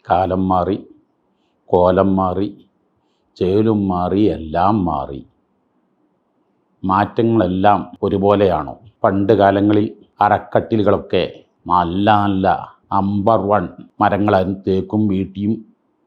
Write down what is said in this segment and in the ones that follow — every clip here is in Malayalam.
കാലം മാറി, കോലം മാറി, ചേലും മാറി, എല്ലാം മാറി. മാറ്റങ്ങളെല്ലാം ഒരുപോലെയാണോ? പണ്ട് കാലങ്ങളിൽ അറക്കട്ടിലുകളൊക്കെ നല്ല നല്ല നമ്പർ 1 മരങ്ങളായിരുന്നു. തേക്കും വീട്ടിയും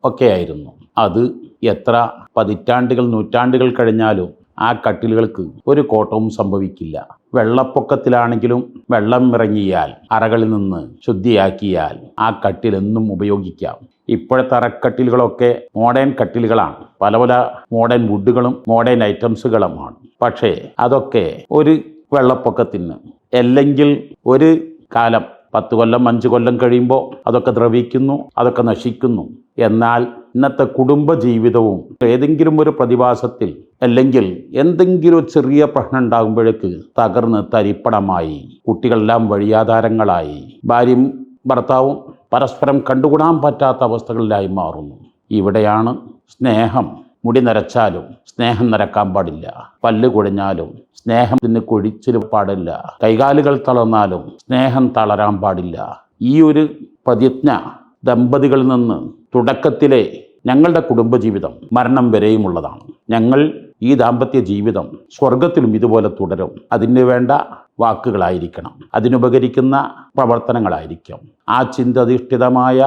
ഒക്കെ ആയിരുന്നു. അത് എത്ര പതിറ്റാണ്ടുകൾ നൂറ്റാണ്ടുകൾ കഴിഞ്ഞാലും ആ കട്ടിലുകൾക്ക് ഒരു കോട്ടവും സംഭവിക്കില്ല. വെള്ളപ്പൊക്കത്തിലാണെങ്കിലും വെള്ളം ഇറങ്ങിയാൽ അറകളിൽ നിന്ന് ശുദ്ധിയാക്കിയാൽ ആ കട്ടിലെന്നും ഉപയോഗിക്കാം. ഇപ്പോഴത്തെ അറക്കട്ടിലുകളൊക്കെ മോഡേൺ കട്ടിലുകളാണ്. പല പല മോഡേൺ വുഡുകളും മോഡേൺ ഐറ്റംസുകളുമാണ്. പക്ഷേ അതൊക്കെ ഒരു വെള്ളപ്പൊക്കത്തിന് അല്ലെങ്കിൽ ഒരു കാലം 10 കൊല്ലം 5 കൊല്ലം കഴിയുമ്പോൾ അതൊക്കെ ദ്രവിക്കുന്നു, അതൊക്കെ നശിക്കുന്നു. എന്നാൽ ഇന്നത്തെ കുടുംബ ജീവിതവും ഏതെങ്കിലും ഒരു പ്രതിഭാസത്തിൽ അല്ലെങ്കിൽ എന്തെങ്കിലും ചെറിയ പ്രശ്നം ഉണ്ടാകുമ്പോഴേക്ക് തകർന്ന് തരിപ്പണമായി, കുട്ടികളെല്ലാം വഴിയാധാരങ്ങളായി, ഭാര്യയും ഭർത്താവും പരസ്പരം കണ്ടുകൂടാൻ പറ്റാത്ത അവസ്ഥകളിലായി മാറുന്നു. ഇവിടെയാണ് സ്നേഹം. മുടി നരച്ചാലും സ്നേഹം നരക്കാൻ പാടില്ല. പല്ല് കുഴഞ്ഞാലും സ്നേഹത്തിന് കൊഴിച്ചിൽ പാടില്ല. കൈകാലുകൾ തളർന്നാലും സ്നേഹം തളരാൻ പാടില്ല. ഈ ഒരു പ്രതിജ്ഞ ദമ്പതികളിൽ നിന്ന് തുടക്കത്തിലെ ഞങ്ങളുടെ കുടുംബജീവിതം മരണം വരെയുമുള്ളതാണ്. ഞങ്ങൾ ഈ ദാമ്പത്യ ജീവിതം സ്വർഗത്തിലും ഇതുപോലെ തുടരും. അതിന് വേണ്ട വാക്കുകളായിരിക്കണം, അതിനുപകരിക്കുന്ന പ്രവർത്തനങ്ങളായിരിക്കും, ആ ചിന്തധിഷ്ഠിതമായ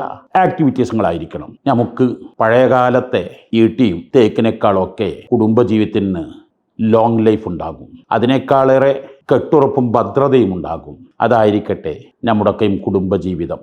ആക്ടിവിറ്റീസുകളായിരിക്കണം. നമുക്ക് പഴയകാലത്തെ ഈട്ടിയും തേക്കിനേക്കാളൊക്കെ കുടുംബജീവിതത്തിന് ലോങ് ലൈഫ് ഉണ്ടാകും. അതിനേക്കാളേറെ കെട്ടുറപ്പും ഭദ്രതയും ഉണ്ടാകും. അതായിരിക്കട്ടെ നമ്മുടെയൊക്കെയും കുടുംബജീവിതം.